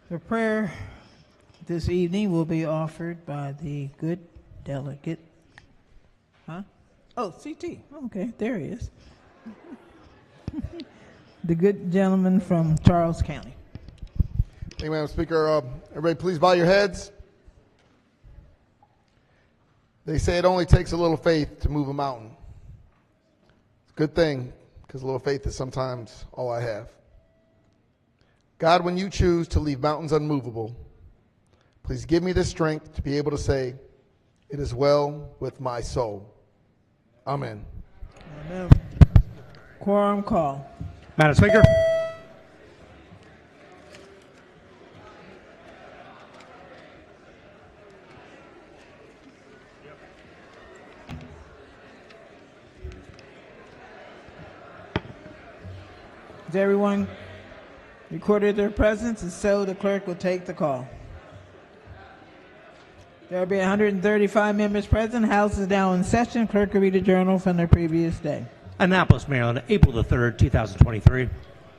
The prayer this evening will be offered by the good delegate. Huh? Oh, CT. Okay, there he is. The good gentleman from Charles County. Thank you, Madam Speaker. Everybody, please bow your heads. They say it only takes a little faith to move a mountain. It's a good thing, because a little faith is sometimes all I have. God, when you choose to leave mountains unmovable, please give me the strength to be able to say, it is well with my soul. Amen. Amen. Quorum call. Madam Speaker. Has everyone recorded their presence? And so the clerk will take the call. There will be 135 members present. House is now in session. Clerk will read the journal from the previous day. Annapolis, Maryland, April the 3rd, 2023.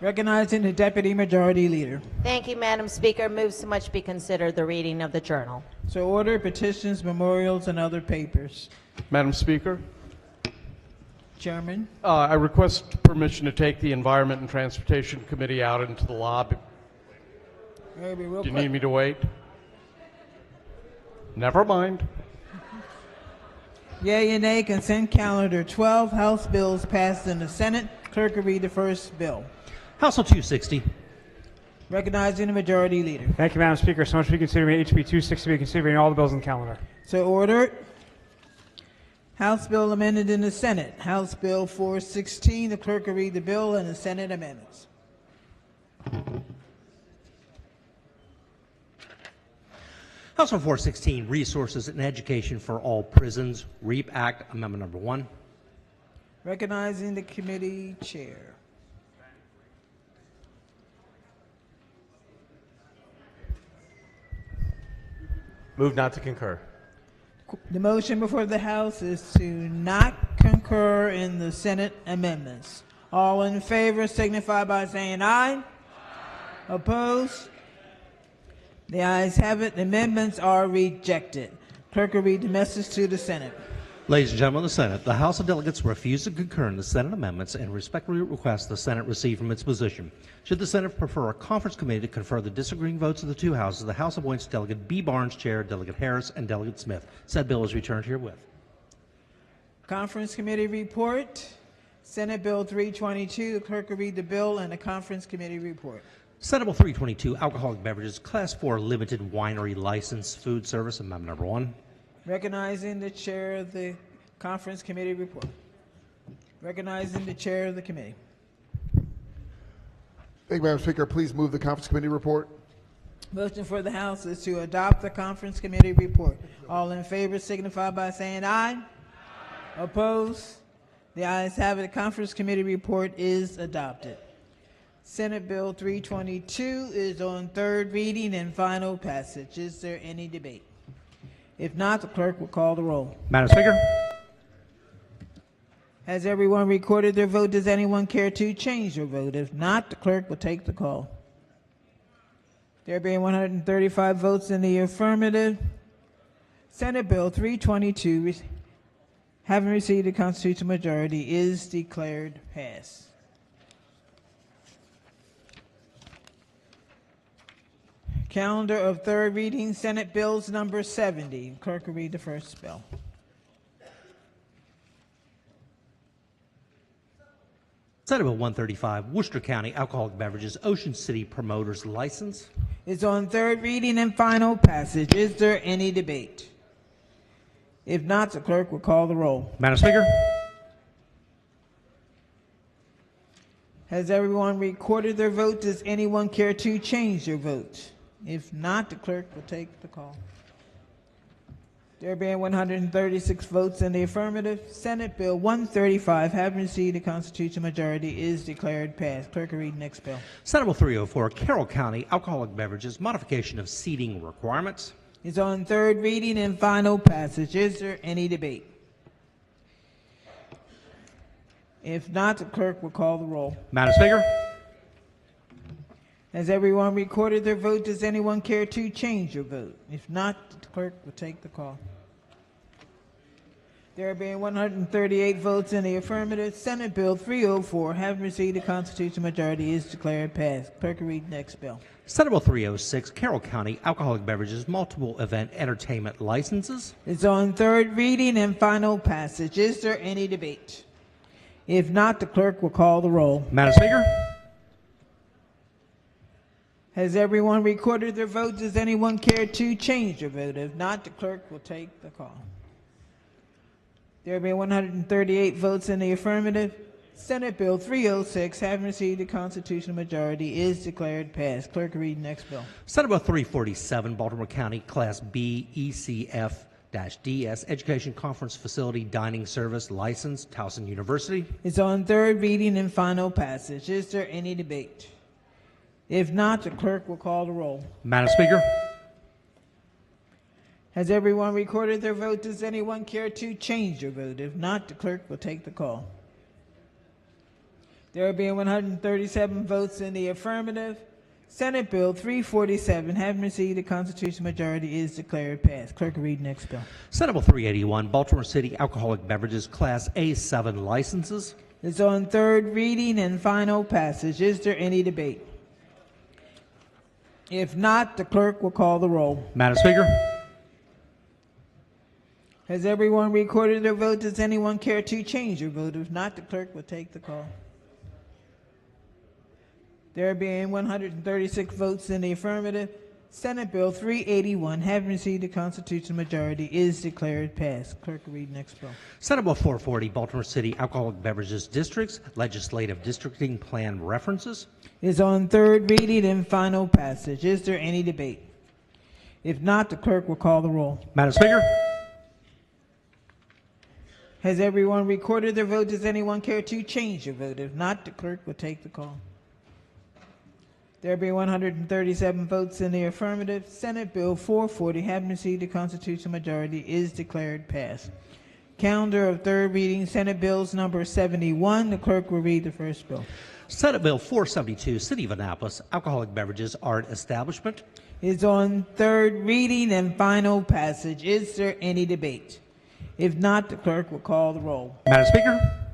Recognizing the Deputy Majority Leader. Thank you, Madam Speaker. Move so much be considered the reading of the journal. So order petitions, memorials, and other papers. Madam Speaker, Chairman. I request permission to take the Environment and Transportation Committee out into the lobby. Do Do you need me to wait? Never mind. Yea and nay, consent calendar 12 House bills passed in the Senate. Clerk will read the first bill. House Bill 260. Recognizing the Majority Leader. Thank you, Madam Speaker. So much be considering HB 260 be considering all the bills on the calendar. So ordered. House bill amended in the Senate. House Bill 416. The clerk will read the bill and the Senate amendments. House Bill 416, Resources and Education for All Prisons, REAP Act, Amendment Number 1. Recognizing the committee chair. Move not to concur. The motion before the House is to not concur in the Senate amendments. All in favor signify by saying aye. Opposed? The ayes have it. The amendments are rejected. Clerk will read the message to the Senate. Ladies and gentlemen of the Senate, the House of Delegates refuse to concur in the Senate amendments and respectfully request the Senate recede from its position. Should the Senate prefer a conference committee to confer the disagreeing votes of the two houses, the House appoints Delegate B. Barnes chair, Delegate Harris, and Delegate Smith. Said bill is returned herewith. Conference committee report. Senate Bill 322. The clerk will read the bill and the conference committee report. Senate Bill 322, Alcoholic Beverages, Class 4 Limited Winery License Food Service, Amendment Number 1. Recognizing the chair of the conference committee report. Recognizing the chair of the committee. Thank you, Madam Speaker. Please move the conference committee report. Motion for the House is to adopt the conference committee report. All in favor signify by saying aye. Opposed? The ayes have it. The conference committee report is adopted. Senate Bill 322 is on third reading and final passage. Is there any debate? If not, the clerk will call the roll. Madam Speaker. Has everyone recorded their vote? Does anyone care to change their vote? If not, the clerk will take the call. There being 135 votes in the affirmative, Senate Bill 322, having received a constitutional majority, is declared passed. Calendar of third reading, Senate Bills number 70. Clerk will read the first bill. Senate Bill 135, Worcester County Alcoholic Beverages Ocean City Promoters License. It's on third reading and final passage. Is there any debate? If not, the clerk will call the roll. Madam Speaker. Has everyone recorded their vote? Does anyone care to change their vote? If not, the clerk will take the call. There being 136 votes in the affirmative, Senate Bill 135, having received a constitutional majority, is declared passed. Clerk will read the next bill. Senate Bill 304, Carroll County Alcoholic Beverages Modification of Seating Requirements. It's on third reading and final passage. Is there any debate? If not, the clerk will call the roll. Madam Speaker. Has everyone recorded their vote? Does anyone care to change your vote? If not, the clerk will take the call. There being 138 votes in the affirmative, Senate Bill 304, having received a constitutional majority, is declared passed. Clerk will read next bill. Senate Bill 306, Carroll County Alcoholic Beverages Multiple Event Entertainment Licenses. It's on third reading and final passage. Is there any debate? If not, the clerk will call the roll. Madam Speaker. Has everyone recorded their vote? Does anyone care to change their vote? If not, the clerk will take the call. There have been 138 votes in the affirmative. Senate Bill 306, having received a constitutional majority, is declared passed. Clerk, read next bill. Senate Bill 347, Baltimore County Class B ECF-DS Education Conference Facility Dining Service License, Towson University. It's on third reading and final passage. Is there any debate? If not, the clerk will call the roll. Madam Speaker. Has everyone recorded their vote? Does anyone care to change their vote? If not, the clerk will take the call. There are being 137 votes in the affirmative. Senate Bill 347, having received a constitutional majority, is declared passed. Clerk will read next bill. Senate Bill 381, Baltimore City Alcoholic Beverages Class A7 Licenses. It's on third reading and final passage. Is there any debate? If not, the clerk will call the roll. Madam Speaker. Has everyone recorded their vote? Does anyone care to change their vote? If not, the clerk will take the call. There being 136 votes in the affirmative, Senate Bill 381, having received a constitutional majority, is declared passed. Clerk will read next bill. Senate Bill 440, Baltimore City Alcoholic Beverages Districts Legislative Districting Plan References. Is on third reading and final passage. Is there any debate? If not, the clerk will call the roll. Madam Speaker. Has everyone recorded their vote? Does anyone care to change their vote? If not, the clerk will take the call. There be 137 votes in the affirmative. Senate Bill 440, having received a constitutional majority, is declared passed. Calendar of third reading, Senate Bills number 71. The clerk will read the first bill. Senate Bill 472, City of Annapolis Alcoholic Beverages Art Establishment. Is on third reading and final passage. Is there any debate? If not, the clerk will call the roll. Madam Speaker.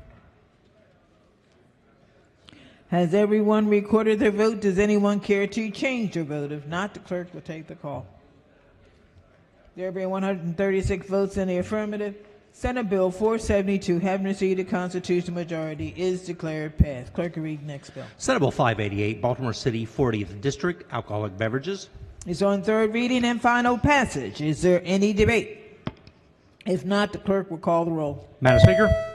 Has everyone recorded their vote? Does anyone care to change their vote? If not, the clerk will take the call. There being 136 votes in the affirmative, Senate Bill 472, having received a constitutional majority, is declared passed. Clerk will read next bill. Senate Bill 588, Baltimore City 40th District Alcoholic Beverages. It's on third reading and final passage. Is there any debate? If not, the clerk will call the roll. Madam Speaker.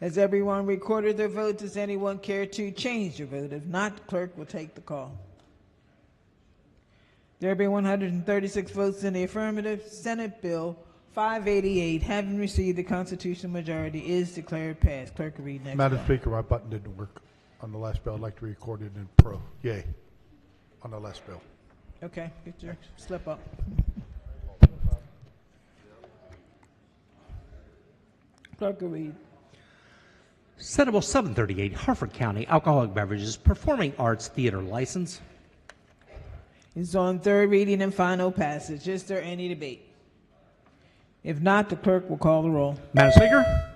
Has everyone recorded their vote? Does anyone care to change their vote? If not, the clerk will take the call. There have been 136 votes in the affirmative. Senate Bill 588, having received the constitutional majority, is declared passed. Clerk will read next Madam bill. Speaker, my button didn't work on the last bill. I'd like to record it in yay on the last bill. Okay, get your slip up. Clerk will read. Senate Bill 738, Harford County Alcoholic Beverages Performing Arts Theater License. It's on third reading and final passage. Is there any debate? If not, the clerk will call the roll. Madam Speaker.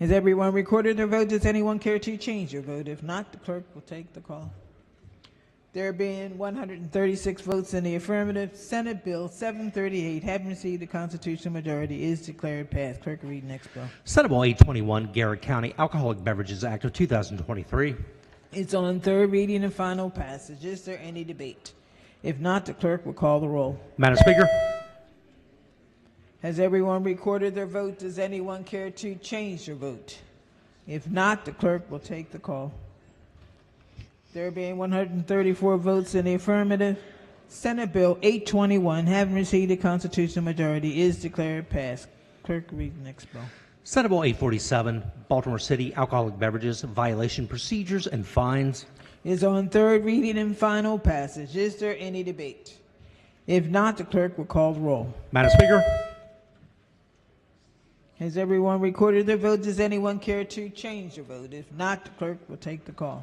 Has everyone recorded their vote? Does anyone care to change their vote? If not, the clerk will take the call. There being 136 votes in the affirmative, Senate Bill 738, having received the constitutional majority, is declared passed. Clerk will read next bill. Senate Bill 821, Garrett County Alcoholic Beverages Act of 2023. It's on third reading and final passage. Is there any debate? If not, the clerk will call the roll. Madam Speaker. Has everyone recorded their vote? Does anyone care to change their vote? If not, the clerk will take the call. There being 134 votes in the affirmative, Senate Bill 821, having received a constitutional majority, is declared passed. Clerk, read the next bill. Senate Bill 847, Baltimore City Alcoholic Beverages Violation Procedures and Fines. Is on third reading and final passage. Is there any debate? If not, the clerk will call the roll. Madam Speaker. Has everyone recorded their vote? Does anyone care to change their vote? If not, the clerk will take the call.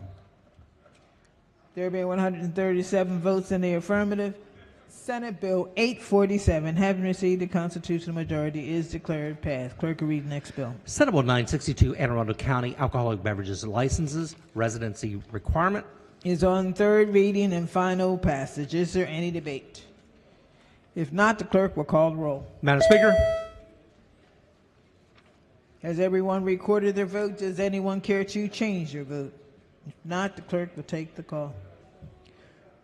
There being 137 votes in the affirmative, Senate Bill 847, having received the constitutional majority, is declared passed. Clerk will read the next bill. Senate Bill 962, Anne Arundel County Alcoholic Beverages Licenses, Residency Requirement. Is on third reading and final passage. Is there any debate? If not, the clerk will call the roll. Madam Speaker, Has everyone recorded their vote? Does anyone care to change their vote? If not, the clerk will take the call.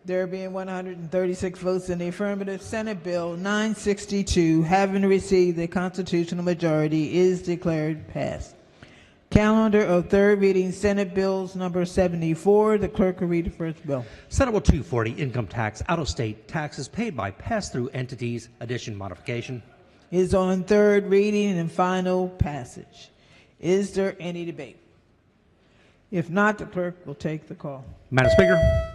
There being 136 votes in the affirmative, Senate Bill 962, having received the constitutional majority, is declared passed. Calendar of third reading, Senate Bills number 74. The clerk will read the first bill. Senate Bill 240, Income Tax, Out-of-State Taxes Paid by Pass-Through Entities, Addition Modification. Is on third reading and final passage. Is there any debate? If not, the clerk will take the call. Madam Speaker,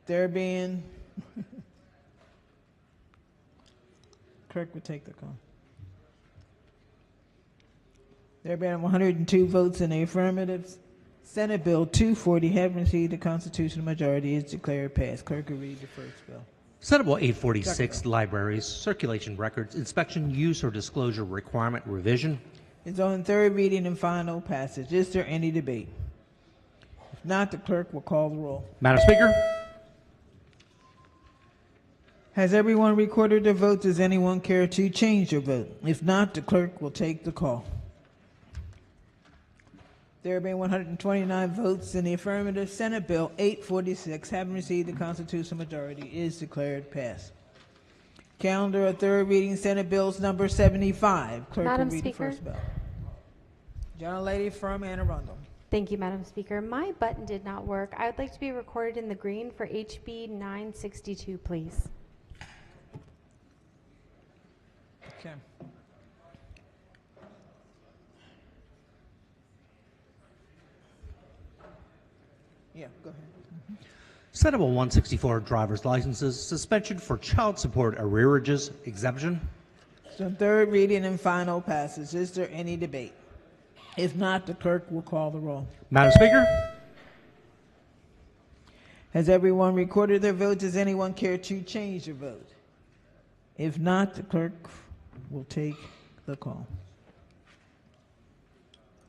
There being clerk will take the call. There being 102 votes in the affirmative, Senate Bill 240, having received the constitutional majority, is declared passed. Clerk will read the first bill. Senate Bill 846, Libraries, Circulation Records, Inspection, Use, or Disclosure Requirement Revision. It's on third reading and final passage. Is there any debate? If not, the clerk will call the roll. Madam Speaker, Has everyone recorded their vote? Does anyone care to change their vote? If not, the clerk will take the call. There have been 129 votes in the affirmative. Senate Bill 846, having received the constitutional majority, is declared passed. Calendar of third reading, Senate Bills number 75. Clerk Madam will read Speaker. the first bill. Young lady from Anne Arundel. Thank you, Madam Speaker. My button did not work. I would like to be recorded in the green for HB 962, please. Okay. Yeah, go ahead. Senate Bill 164, Driver's Licenses, Suspension for Child Support Arrearages Exemption. So third reading and final passage. Is there any debate? If not, the clerk will call the roll. Madam Speaker, Has everyone recorded their vote? Does anyone care to change their vote? If not, the clerk will take the call.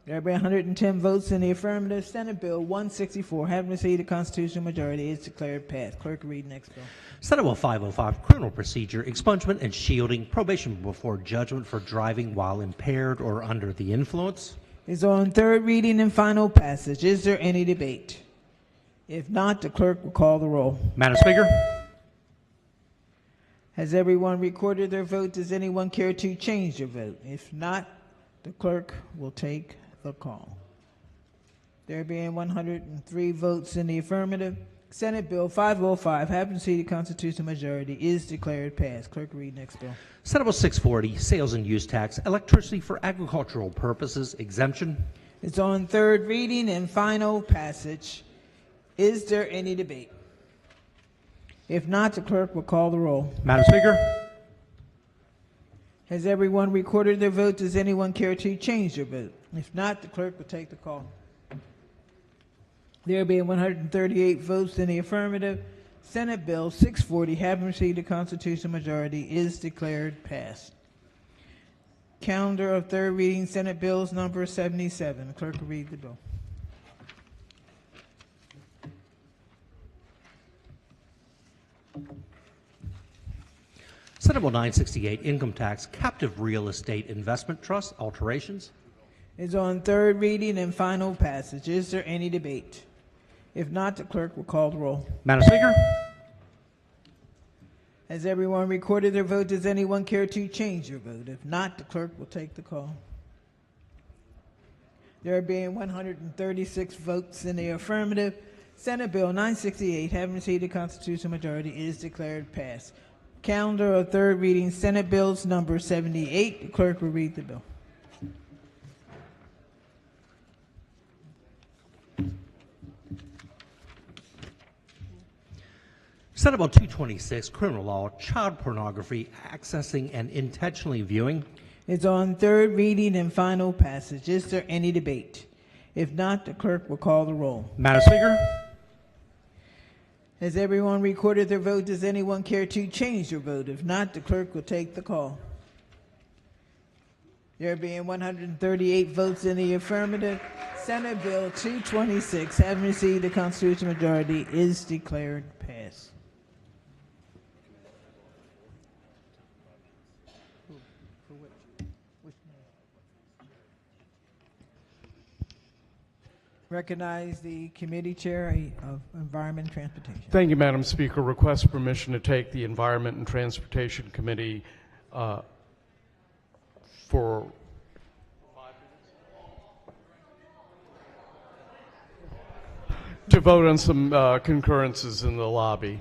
There have been 110 votes in the affirmative. Senate Bill 164, having received the constitutional majority, is declared passed. Clerk will read the next bill. Senate Bill 505, Criminal Procedure, Expungement and Shielding, Probation before Judgment for Driving while Impaired or Under the Influence. Is on third reading and final passage. Is there any debate? If not, the clerk will call the roll. Madam Speaker, Has everyone recorded their vote? Does anyone care to change their vote? If not, the clerk will take the call. There being 103 votes in the affirmative, Senate Bill 505, having received the constitutional majority, is declared passed. Clerk will read next bill. Senate Bill 640, Sales and Use Tax, Electricity for Agricultural Purposes Exemption. It's on third reading and final passage. Is there any debate? If not, the clerk will call the roll. Madam Speaker, Has everyone recorded their vote? Does anyone care to change their vote? If not, the clerk will take the call. There being 138 votes in the affirmative, Senate Bill 640, having received the constitutional majority, is declared passed. Calendar of third reading, Senate Bills number 77. The clerk will read the bill. Senate Bill 968, Income Tax, Captive Real Estate Investment Trust, Alterations. Is on third reading and final passage. Is there any debate? If not, the clerk will call the roll. Madam Speaker, Has everyone recorded their vote? Does anyone care to change their vote? If not, the clerk will take the call. There being 136 votes in the affirmative, Senate Bill 968, having received the constitutional majority, is declared passed. Calendar of third reading, Senate Bills number 78. The clerk will read the bill. Senate Bill 226, Criminal Law, Child Pornography, Accessing and Intentionally Viewing. It's on third reading and final passage. Is there any debate? If not, the clerk will call the roll. Madam Speaker, Has everyone recorded their vote? Does anyone care to change their vote? If not, the clerk will take the call. There being 138 votes in the affirmative, Senate Bill 226, having received a constitutional majority, is declared passed. Recognize the committee chair of Environment and Transportation. Thank you, Madam Speaker. Request permission to take the Environment and Transportation Committee for to vote on some concurrences in the lobby.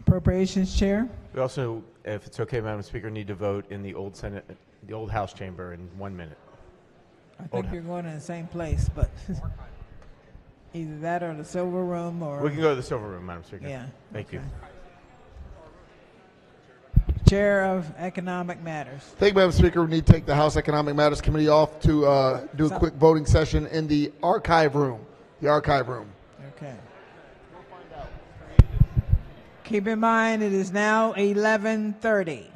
Appropriations chair. We also, if it's okay, Madam Speaker, need to vote in the old Senate, the old House chamber in 1 minute. I think you're going to the same place, but either that or the silver room or... We can go to the silver room, Madam Speaker. Yeah. Thank you. Chair of Economic Matters. Thank you, Madam Speaker. We need to take the House Economic Matters Committee off to do a quick voting session in the archive room. The archive room. Okay. Keep in mind, it is now 11:30.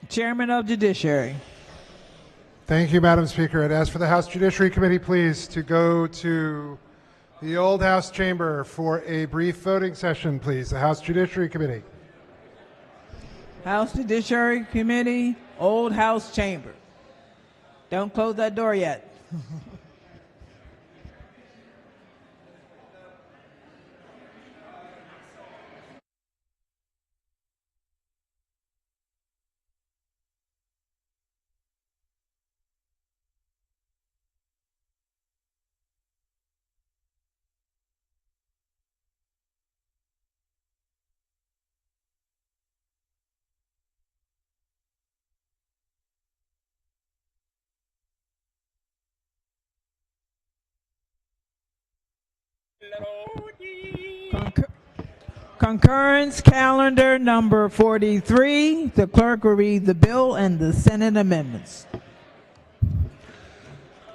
Chairman of Judiciary. Thank you, Madam Speaker. I'd ask for the House Judiciary Committee, please, to go to the old House chamber for a brief voting session, please. The House Judiciary Committee. House Judiciary Committee, Old House Chamber. Don't close that door yet. Concurrence calendar number 43. The clerk will read the bill and the Senate amendments.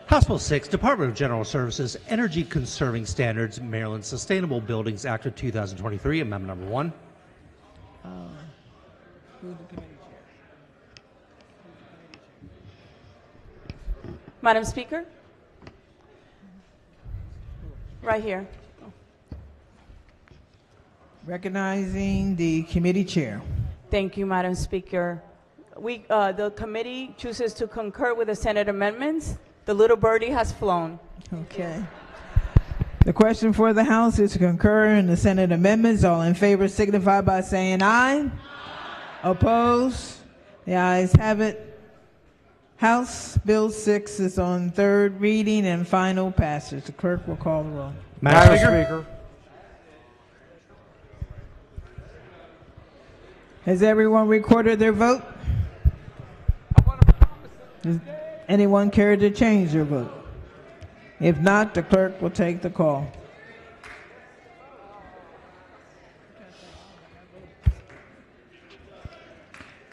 House Bill 6, Department of General Services, Energy Conserving Standards, Maryland Sustainable Buildings Act of 2023, Amendment Number 1. Madam Speaker? Right here. Recognizing the committee chair. Thank you, Madam Speaker. The committee chooses to concur with the Senate amendments. The little birdie has flown. Okay. The question for the House is to concur in the Senate amendments. All in favor signify by saying aye. Opposed? The ayes have it. House Bill 6 is on third reading and final passage. The clerk will call the roll. Madam Speaker. Has everyone recorded their vote? Does anyone care to change their vote? If not, the clerk will take the call.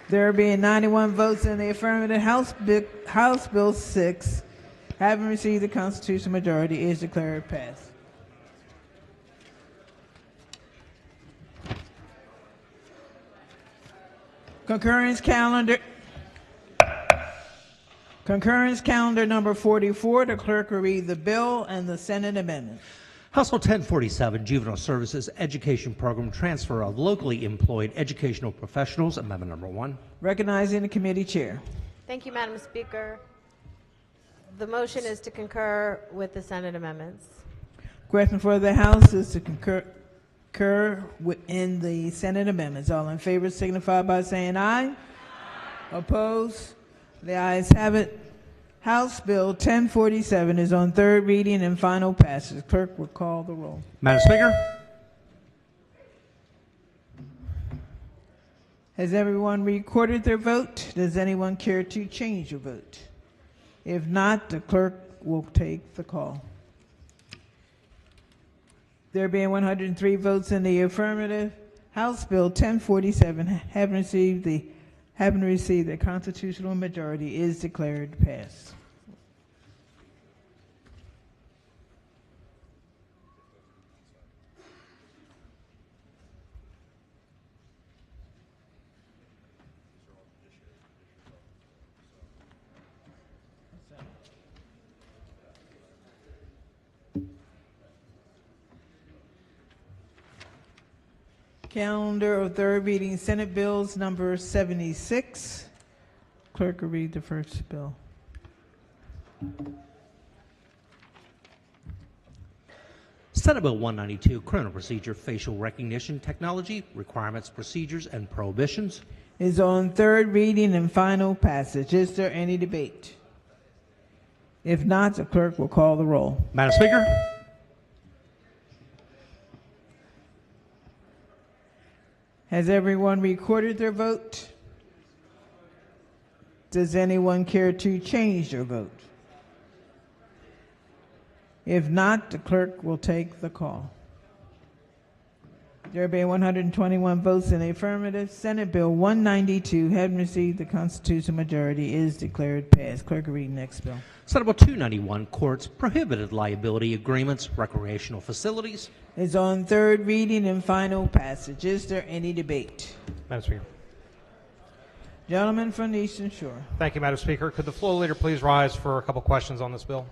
There being 91 votes in the affirmative, House Bill 6, having received the constitutional majority, is declared passed. Concurrence calendar number 44. The clerk will read the bill and the Senate amendment. House Bill 1047, Juvenile Services Education Program Transfer of Locally Employed Educational Professionals, Amendment Number 1. Recognizing the committee chair. Thank you, Madam Speaker. The motion is to concur with the Senate amendments. Question for the House is to concur in the Senate amendments. All in favor signify by saying aye. Opposed? The ayes have it. House Bill 1047 is on third reading and final passage. Clerk will call the roll. Madam Speaker. Has everyone recorded their vote? Does anyone care to change your vote? If not, the clerk will take the call. There being 103 votes in the affirmative, House Bill 1047, having received the constitutional majority, is declared passed. Calendar of third reading, Senate Bills number 76. Clerk will read the first bill. Senate Bill 192, Criminal Procedure Facial Recognition Technology, Requirements, Procedures, and Prohibitions. Is on third reading and final passage. Is there any debate? If not, the clerk will call the roll. Madam Speaker. Has everyone recorded their vote? Does anyone care to change their vote? If not, the clerk will take the call. There being 121 votes in the affirmative, Senate Bill 192, having received the constitutional majority, is declared passed. Clerk will read next bill. Senate Bill 291, Courts Prohibited Liability Agreements, Recreational Facilities. Is on third reading and final passage. Is there any debate? Madam Speaker. Gentleman from the Eastern Shore. Thank you, Madam Speaker. Could the floor leader please rise for a couple questions on this bill?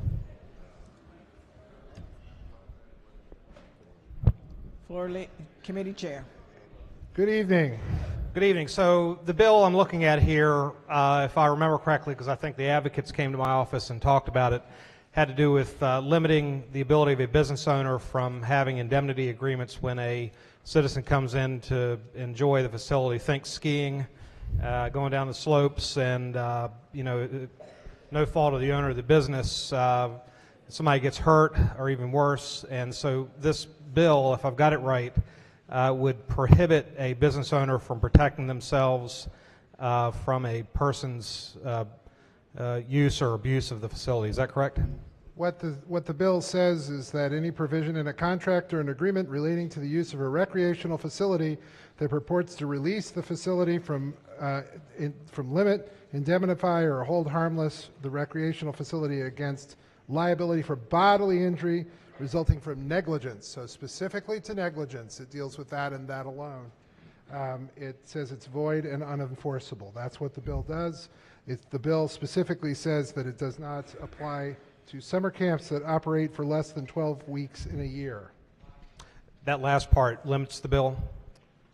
Committee chair. Good evening. Good evening. So the bill I'm looking at here, if I remember correctly, because I think the advocates came to my office and talked about it, had to do with limiting the ability of a business owner from having indemnity agreements when a citizen comes in to enjoy the facility. Think skiing, going down the slopes, and no fault of the owner of the business, somebody gets hurt or even worse. And so this bill, if I've got it right, would prohibit a business owner from protecting themselves from a person's use or abuse of the facility. Is that correct? What the bill says is that any provision in a contract or an agreement relating to the use of a recreational facility that purports to release the facility from limit, indemnify, or hold harmless the recreational facility against liability for bodily injury resulting from negligence. So specifically to negligence, it deals with that and that alone. It says it's void and unenforceable. That's what the bill does. The bill specifically says that it does not apply to summer camps that operate for less than 12 weeks in a year. That last part limits the bill?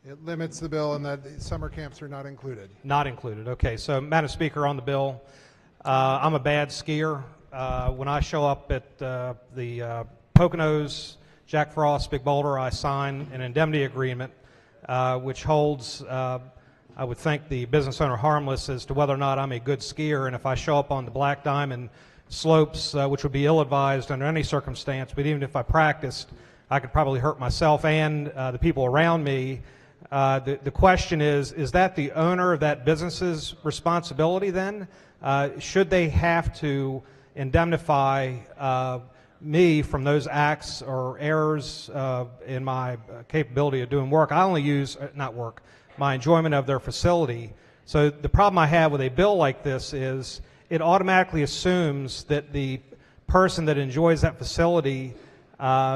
It limits the bill, and that the summer camps are not included. Not included. Okay. So, Madam Speaker, on the bill, I'm a bad skier. When I show up at the Poconos, Jack Frost, Big Boulder, I sign an indemnity agreement which holds, I would think, the business owner harmless as to whether or not I'm a good skier. And if I show up on the Black Diamond slopes, which would be ill-advised under any circumstance, but even if I practiced, I could probably hurt myself and the people around me. The question is that the owner of that business's responsibility then? Should they have to indemnify me from those acts or errors in my capability of doing work? I only use, my enjoyment of their facility. So the problem I have with a bill like this is it automatically assumes that the person that enjoys that facility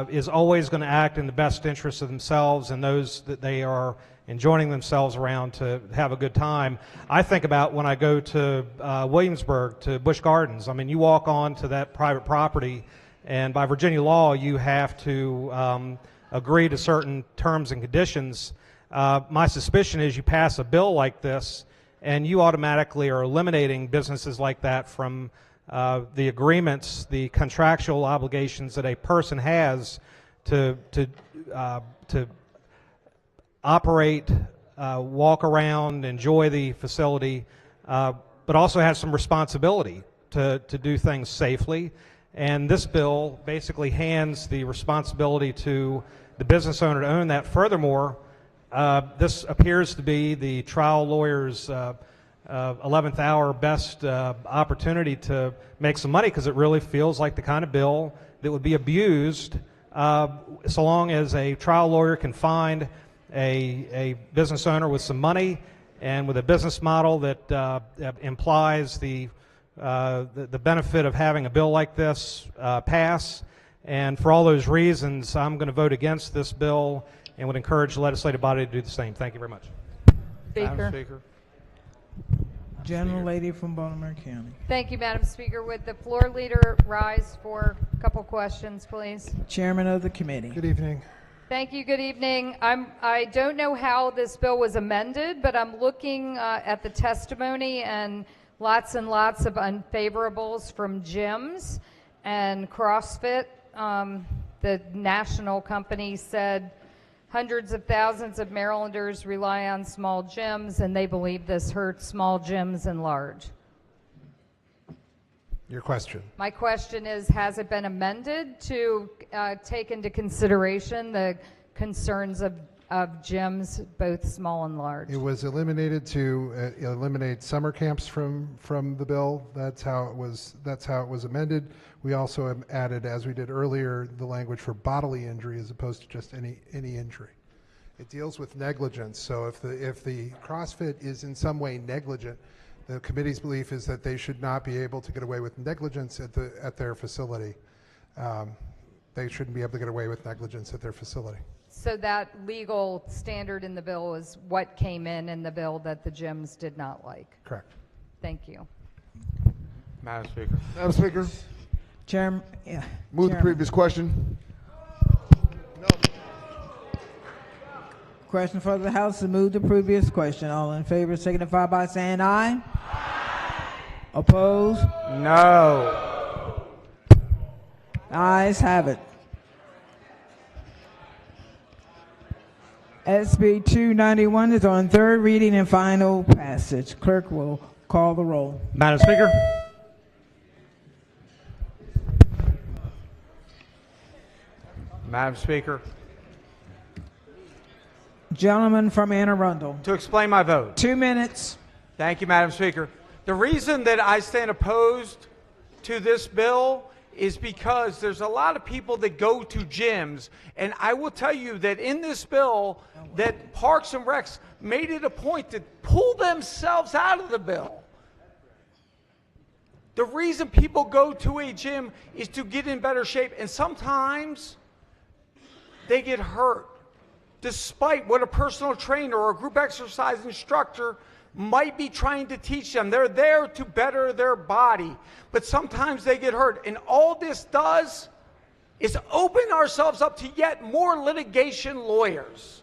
is always going to act in the best interest of themselves and those that they are enjoying themselves around to have a good time. I think about when I go to Williamsburg, to Busch Gardens. I mean, you walk on to that private property, and by Virginia law, you have to agree to certain terms and conditions. My suspicion is you pass a bill like this, and you automatically are eliminating businesses like that from the agreements, the contractual obligations that a person has to operate, walk around, enjoy the facility, but also has some responsibility to do things safely. And this bill basically hands the responsibility to the business owner to own that. Furthermore, this appears to be the trial lawyer's 11th hour best opportunity to make some money, because it really feels like the kind of bill that would be abused so long as a trial lawyer can find a business owner with some money and with a business model that implies the benefit of having a bill like this pass. And for all those reasons, I'm going to vote against this bill and would encourage the legislative body to do the same. Thank you very much. Speaker. Speaker. General Lady from Baltimore County. Thank you, Madam Speaker. Would the floor leader rise for a couple questions, please? Chairman of the committee. Good evening. Thank you. Good evening. I don't know how this bill was amended, but I'm looking at the testimony and lots of unfavorables from gyms and CrossFit. The national company said hundreds of thousands of Marylanders rely on small gyms, and they believe this hurts small gyms and large. Your question. My question is, has it been amended to take into consideration the concerns of gyms, both small and large? It was eliminated to eliminate summer camps from the bill. That's how it was amended. We also added, as we did earlier, the language for bodily injury as opposed to just any injury. It deals with negligence. So if the CrossFit is in some way negligent, the committee's belief is that they should not be able to get away with negligence at their facility. They shouldn't be able to get away with negligence at their facility. So that legal standard in the bill is what came in the bill that the gyms did not like? Correct. Thank you. Madam Speaker. Madam Speaker. Chairman, Move the previous question. Question for the House to move the previous question. All in favor signify by saying aye. Opposed? No. Ayes have it. SB 291 is on third reading and final passage. Clerk will call the roll. Madam Speaker. Madam Speaker, Gentleman from Anne Arundel. to explain my vote. 2 minutes. Thank you, Madam Speaker. The reason that I stand opposed to this bill is because there's a lot of people that go to gyms, and I will tell you that in this bill, that Parks and Recs made it a point to pull themselves out of the bill. The reason people go to a gym is to get in better shape, and sometimes they get hurt, despite what a personal trainer or a group exercise instructor might be trying to teach them. They're there to better their body, but sometimes they get hurt. And all this does is open ourselves up to yet more litigation lawyers.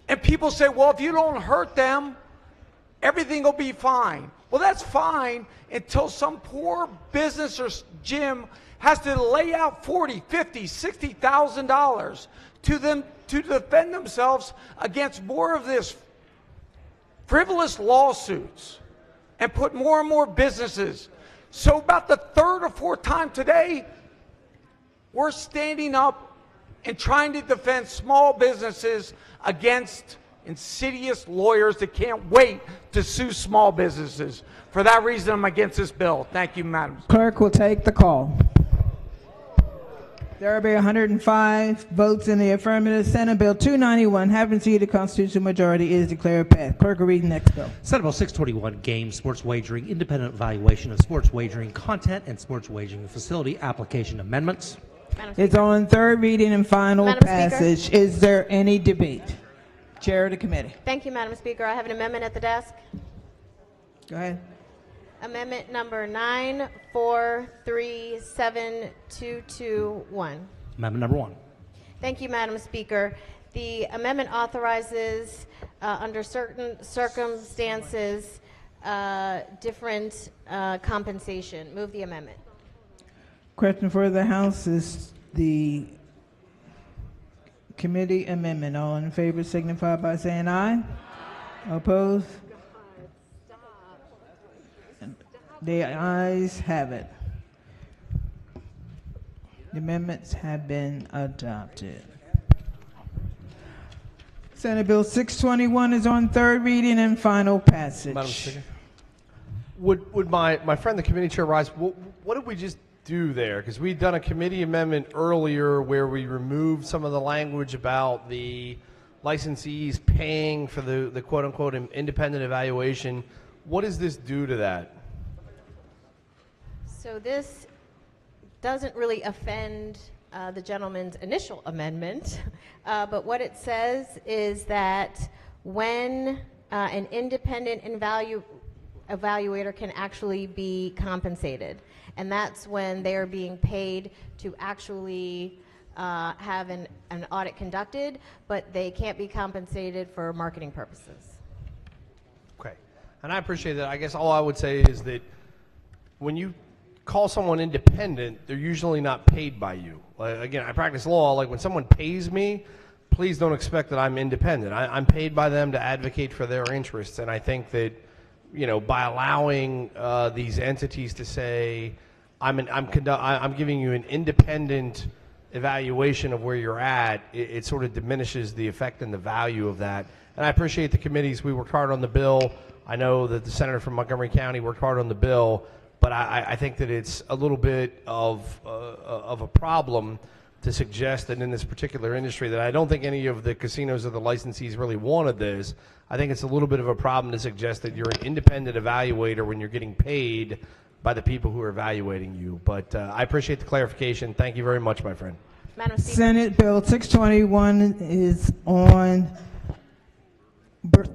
And people say, well, if you don't hurt them, everything will be fine. Well, that's fine until some poor business or gym has to lay out $40,000, $50,000, $60,000 to them to defend themselves against more of this frivolous lawsuits and put more and more businesses. So about the third or fourth time today, we're standing up and trying to defend small businesses against insidious lawyers that can't wait to sue small businesses. For that reason, I'm against this bill. Thank you, Madam Speaker. Clerk will take the call. There will be 105 votes in the affirmative. Senate Bill 291, having received a constitutional majority, is declared passed. Clerk will read the next bill. Senate Bill 621, Games, Sports Wagering, Independent Evaluation of Sports Wagering Content and Sports Wagering Facility Application Amendments. It's on third reading and final Madam passage. Speaker? Is there any debate? Chair of the committee. Thank you, Madam Speaker. I have an amendment at the desk. Go ahead. Amendment number 9437221. Amendment number 1. Thank you, Madam Speaker. The amendment authorizes, under certain circumstances, different compensation. Move the amendment. Question for the House is the committee amendment. All in favor signify by saying aye. Opposed? The ayes have it. The amendments have been adopted. Senate Bill 621 is on third reading and final passage. Madam Speaker, would my friend the committee chair rise? What did we just do there? Because we'd done a committee amendment earlier where we removed some of the language about the licensees paying for the quote-unquote independent evaluation. What does this do to that? So this doesn't really offend the gentleman's initial amendment, but what it says is that when an independent evaluator can actually be compensated, and that's when they are being paid to actually have an audit conducted, but they can't be compensated for marketing purposes. Okay, and I appreciate that. I guess all I would say is that when you call someone independent, they're usually not paid by you. Again, I practice law. Like when someone pays me, please don't expect that I'm independent. I'm paid by them to advocate for their interests, and I think that, you know, by allowing these entities to say, I'm giving you an independent evaluation of where you're at, it sort of diminishes the effect and the value of that. And I appreciate the committees. We worked hard on the bill. I know that the senator from Montgomery County worked hard on the bill. But I think that it's a little bit of a problem to suggest that in this particular industry that I don't think any of the casinos or the licensees really wanted this. I think it's a little bit of a problem to suggest that you're an independent evaluator when you're getting paid by the people who are evaluating you. But I appreciate the clarification. Thank you very much, my friend. Madam Speaker. Senate Bill 621 is on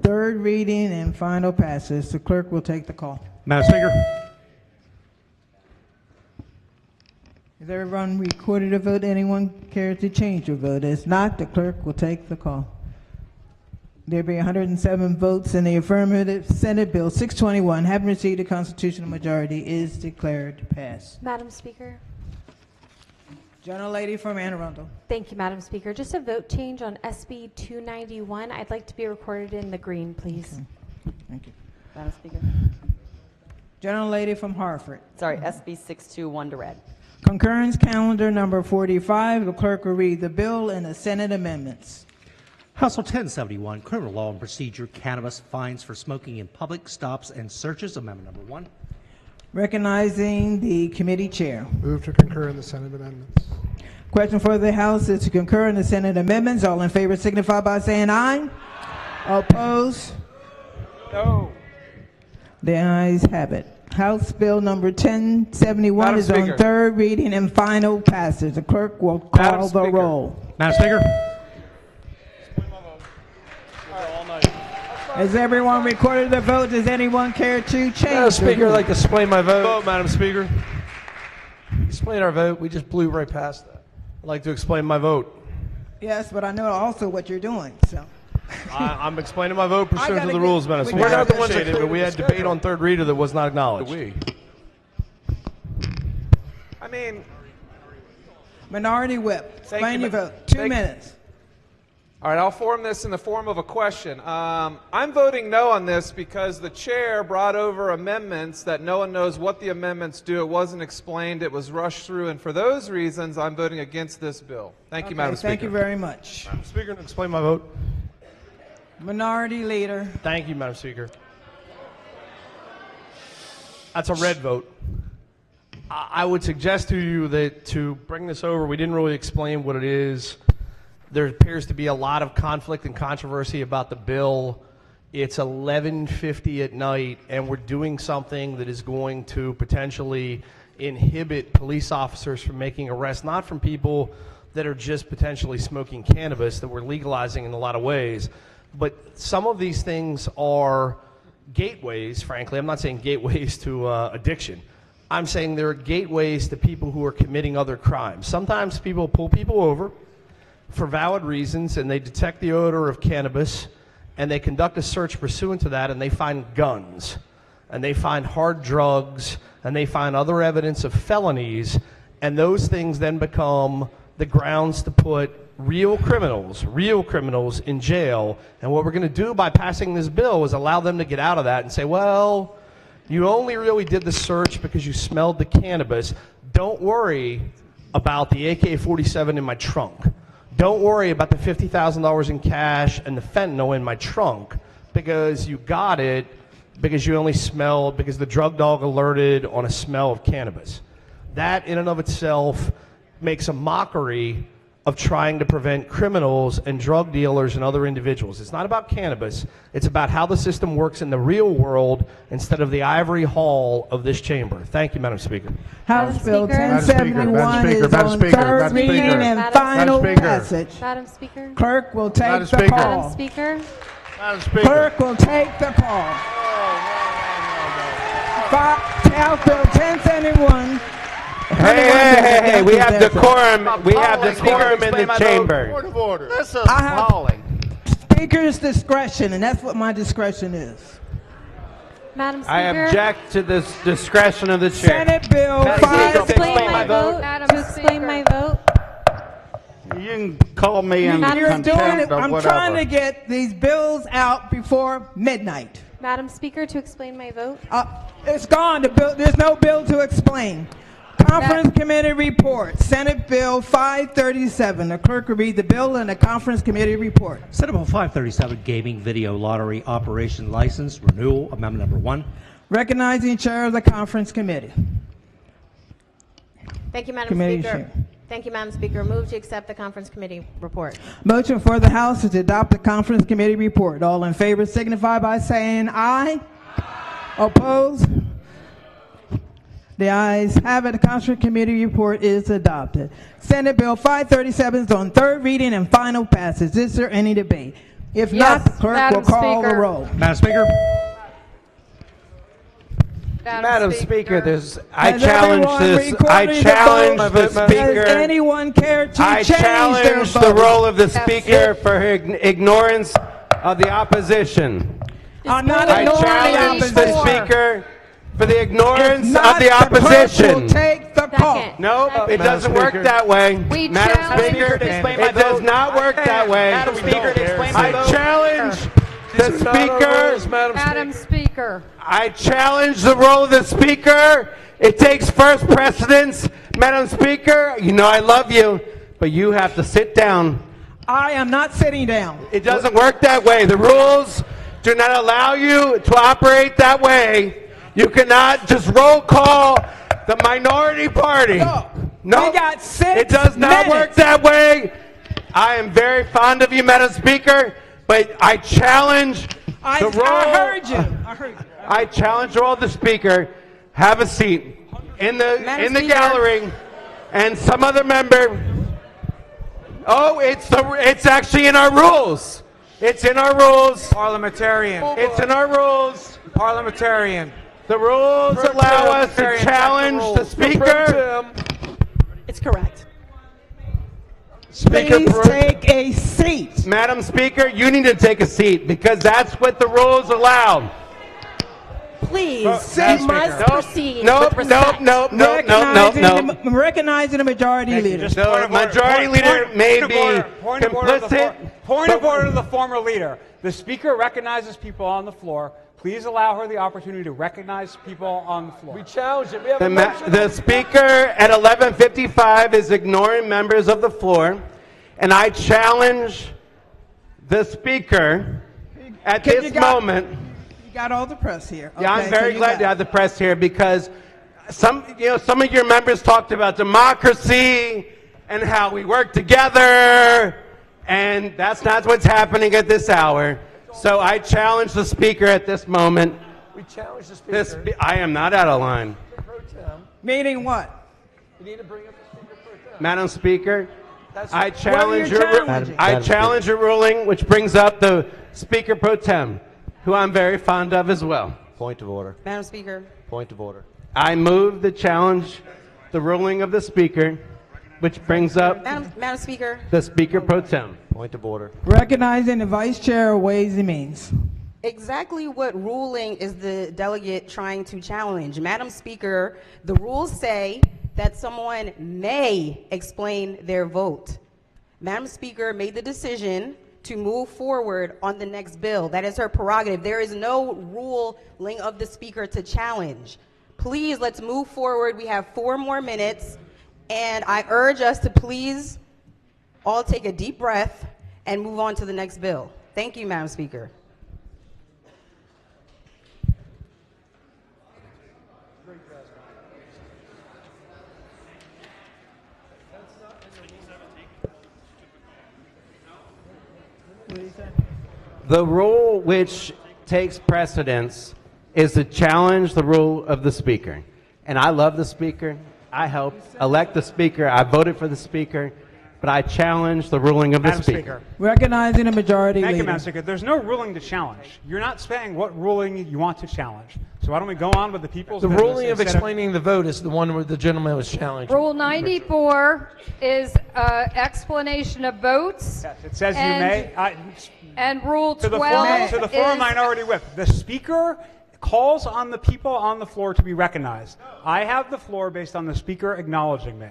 third reading and final passage. The clerk will take the call. Madam Speaker. Has everyone recorded a vote? Anyone care to change your vote? If not, the clerk will take the call. There be 107 votes in the affirmative. Senate Bill 621, having received a constitutional majority, is declared passed. Madam Speaker. Gentlelady from Anne Arundel. Thank you, Madam Speaker. Just a vote change on SB 291. I'd like to be recorded in the green, please. Thank you. Madam Speaker. Gentlelady from Hartford. Sorry, SB 621 to read. Concurrence calendar number 45. The clerk will read the bill and the Senate amendments. House Bill 1071, Criminal Law and Procedure, Cannabis Fines for Smoking in Public Stops and Searches, Amendment number 1. Recognizing the committee chair. Move to concur in the Senate amendments. Question for the House is to concur in the Senate amendments. All in favor signify by saying aye. Opposed? No. The ayes have it. House Bill number 1071 Madam is Speaker. on third reading and final passage. The clerk will call Madam the Speaker. roll. Madam Speaker. Has everyone recorded the vote? Does anyone care to change Madam their Speaker, I'd vote? like to explain my vote. Madam Speaker. Explain our vote. We just blew right past that. I'd like to explain my vote. Yes, but I know also what you're doing, so. I'm explaining my vote pursuant to gotta the get- rules, Madam we Speaker. gotta We're not the ones that appreciate did it. it. We had debate on third reader that was not acknowledged. I mean, Minority Whip. Thank Explain you, your ma- vote. 2 thank- minutes. all right, I'll form this in the form of a question. I'm voting no on this because the chair brought over amendments that no one knows what the amendments do. It wasn't explained. It was rushed through. And for those reasons, I'm voting against this bill. Thank you, Okay, Madam Speaker. Thank you very much. Madam Speaker, to explain my vote. Minority Leader. Thank you, Madam Speaker. That's a red vote. I would suggest to you that to bring this over, we didn't really explain what it is. There appears to be a lot of conflict and controversy about the bill. It's 11:50 at night, and we're doing something that is going to potentially inhibit police officers from making arrests, not from people that are just potentially smoking cannabis that we're legalizing in a lot of ways, but some of these things are gateways, frankly. I'm not saying gateways to addiction. I'm saying there are gateways to people who are committing other crimes. Sometimes people pull people over for valid reasons, and they detect the odor of cannabis, and they conduct a search pursuant to that, and they find guns, and they find hard drugs, and they find other evidence of felonies, and those things then become the grounds to put real criminals in jail. And what we're going to do by passing this bill is allow them to get out of that and say, well, you only really did the search because you smelled the cannabis. Don't worry about the AK-47 in my trunk. Don't worry about the $50,000 in cash and the fentanyl in my trunk, because you got it because you only smelled, because the drug dog alerted on a smell of cannabis. That in and of itself makes a mockery of trying to prevent criminals and drug dealers and other individuals. It's not about cannabis. It's about how the system works in the real world instead of the ivory hall of this chamber. Thank you, Madam Speaker. House Bill Madam Speaker. 1071 is Madam on Speaker. third Madam reading Speaker. and Madam final Speaker. passage. Madam Speaker. Clerk will take Madam the Speaker. Madam call. Speaker. Madam Speaker. Clerk will take the call. House Bill 1071. Hey, we have decorum. We have decorum in the chamber. Point of order. I have Speaker's discretion, and that's what my discretion is. Madam Speaker. I object to the discretion of the chair. Senate Bill To 5. explain my vote. To explain my vote. You can call me in You're doing contempt it. or I'm whatever. trying to get these bills out before midnight. Madam Speaker, to explain my vote. It's gone. The bill, there's no bill to explain. Conference Committee report. Senate Bill 537. The clerk will read the bill and the Conference Committee report. Senate Bill 537, Gaming Video Lottery Operation License Renewal, Amendment number 1. Recognizing Chair of the Conference Committee. Thank you, Madam Committee Speaker. Chair. Thank you, Madam Speaker. Move to accept the Conference Committee report. Motion for the House is to adopt the Conference Committee report. All in favor signify by saying aye. Opposed? The ayes have it. The Conference Committee report is adopted. Senate Bill 537 is on third reading and final passage. Is there any debate? If not, the clerk Madam will call the Speaker. roll. Madam Speaker. Madam Speaker, I Has challenge everyone this. recorded I challenge the Speaker. Does anyone care to I change their challenge vote? the role of the Speaker for her ignorance of the opposition. I'm not I ignoring the challenge the opposition. Speaker for the ignorance If of not, the opposition. clerk will take the call. No, it doesn't work that way. Madam Speaker, it does not work that way. Madam Speaker, to explain my I vote. challenge the Speaker. Madam Speaker. I challenge the role of the Speaker. It takes first precedence. Madam Speaker, you know I love you, but you have to sit down. I am not sitting down. It doesn't work that way. The rules do not allow you to operate that way. You cannot just roll call the minority party. No, we got 6 it does not work minutes. that way. I am very fond of you, Madam Speaker, but I challenge the role. I heard you. I heard you. I challenge the role of the Speaker. Have a seat in the Speaker. gallery, and some other member. Oh, it's actually in our rules. It's in our rules. Parliamentarian. It's in our rules. Parliamentarian. The rules allow us to challenge the Speaker. It's correct. Speaker, Please take a seat. Madam Speaker, you need to take a seat because that's what the rules allow. Please, Madam you must Speaker. proceed Nope, with nope, respect. nope, nope, nope, nope. Recognizing the majority leader. The majority leader may be complicit. Point of order to the former leader. The Speaker recognizes people on the floor. Please allow her the opportunity to recognize people on the floor. We challenge it. We have The Speaker at 11:55 is ignoring members of the floor, and I challenge the Speaker at this moment. You got all the press here. Yeah, I'm Okay, very so you glad got to have the press here because some of your members talked about democracy and how we work together, and that's not what's happening at this hour. So I challenge the Speaker at this moment. We challenge the Speaker. I am not out of line. Meaning what? We need to bring up the Speaker pro tem. Madam Speaker, That's I what challenge you're your challenging. I challenge your ruling, which brings up the Speaker pro tem, who I'm very fond of as well. Point of order. Madam Speaker. Point of order. I move to challenge the ruling of the Speaker, which brings up Madam Speaker. the Speaker pro tem. Point of order. Recognizing the Vice Chair of Ways and Means. Exactly what ruling is the delegate trying to challenge? Madam Speaker, the rules say that someone may explain their vote. Madam Speaker made the decision to move forward on the next bill. That is her prerogative. There is no ruling of the Speaker to challenge. Please, let's move forward. We have 4 more minutes, and I urge us to please all take a deep breath and move on to the next bill. Thank you, Madam Speaker. The rule which takes precedence is to challenge the rule of the Speaker. And I love the Speaker. I helped elect the Speaker. I voted for the Speaker. But I challenge the ruling of the Madam Speaker. Recognizing the majority Thank you, leader. Madam Speaker. There's no ruling to challenge. You're not saying what ruling you want to challenge. So why don't we go on with the people's The business ruling of instead explaining the vote is the one where the gentleman was challenged. Rule 94 is explanation of votes. Yes, it says and, you may. And Rule To 12 the former is minority whip. The Speaker calls on the people on the floor to be recognized. I have the floor based on the Speaker acknowledging me.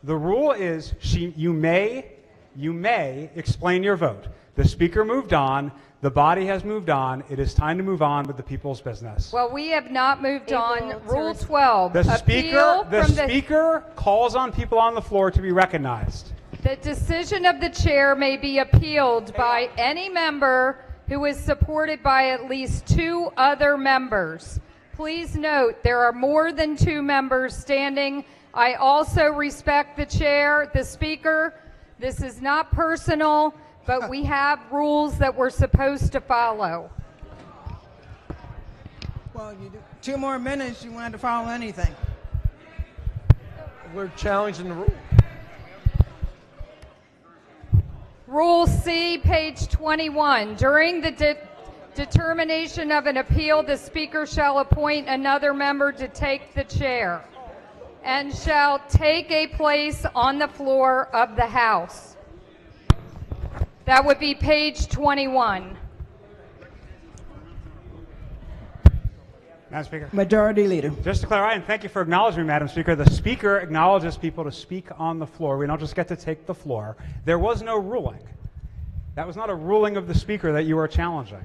The rule is you may explain your vote. The Speaker moved on. The body has moved on. It is time to move on with the people's business. well, we have not moved on. Rule 12. The appeal from Speaker calls on people on the floor to be recognized. The decision of the chair may be appealed by any member who is supported by at least 2 other members. Please note there are more than 2 members standing. I also respect the chair, the Speaker. This is not personal, but we have rules that we're supposed to follow. Well, you do 2 more minutes, you want to follow anything. We're challenging the rule. Rule C, page 21. During the determination of an appeal, the Speaker shall appoint another member to take the chair and shall take a place on the floor of the House. That would be page 21. Madam Speaker. Majority Leader. Just to clarify, and thank you for acknowledging me, Madam Speaker, the Speaker acknowledges people to speak on the floor. We don't just get to take the floor. There was no ruling. That was not a ruling of the Speaker that you are challenging.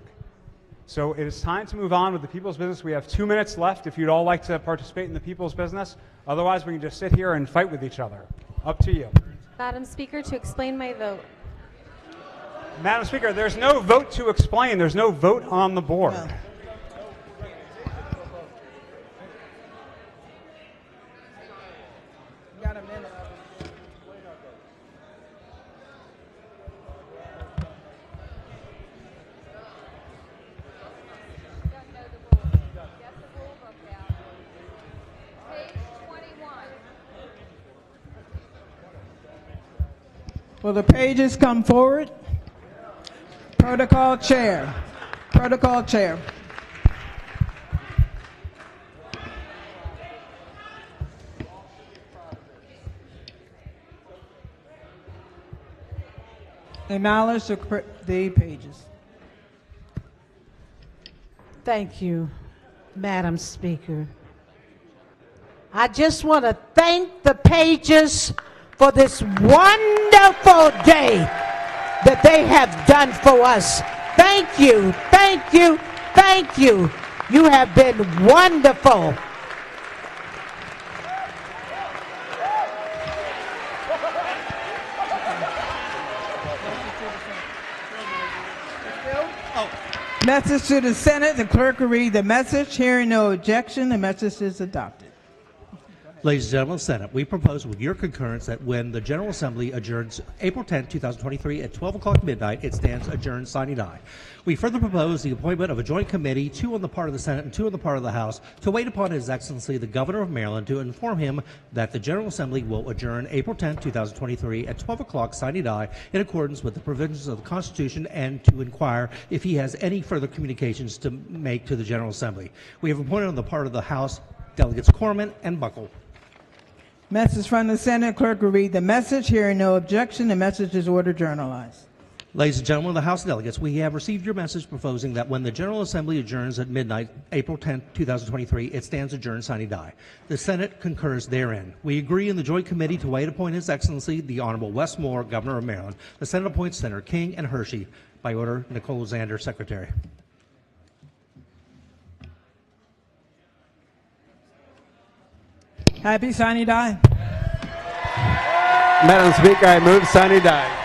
So it is time to move on with the people's business. We have 2 minutes left if you'd all like to participate in the people's business. Otherwise, we can just sit here and fight with each other. Up to you. Madam Speaker, to explain my vote. Madam Speaker, there's no vote to explain. There's no vote on the board. No. Got a minute. Will the pages come forward? Protocol chair. Protocol chair. Acknowledge the pages. Thank you, Madam Speaker. I just want to thank the pages for this wonderful day that they have done for us. Thank you, thank you, thank you. You have been wonderful. Message to the Senate. The clerk will read the message. Hearing no objection, the message is adopted. Ladies and gentlemen of the Senate, we propose with your concurrence that when the General Assembly adjourns April 10, 2023 at 12 o'clock midnight, it stands adjourned, sine die. We further propose the appointment of a joint committee, 2 on the part of the Senate and 2 on the part of the House, to wait upon His Excellency the Governor of Maryland to inform him that the General Assembly will adjourn April 10, 2023 at 12 o'clock sine die in accordance with the provisions of the Constitution, and to inquire if he has any further communications to make to the General Assembly. We have appointed on the part of the House Delegates Corman and Buckle. Message from the Senate. Clerk will read the message. Hearing no objection, the message is ordered journalized. Ladies and gentlemen of the House Delegates, we have received your message proposing that when the General Assembly adjourns at midnight, April 10, 2023, it stands adjourned sine die. The Senate concurs therein. We agree in the Joint Committee to wait upon His Excellency the Honorable Wes Moore, Governor of Maryland. The Senate appoints Senator King and Hershey. By order, Nicole Zander, Secretary. Happy sine die. Madam Speaker, I move sine die.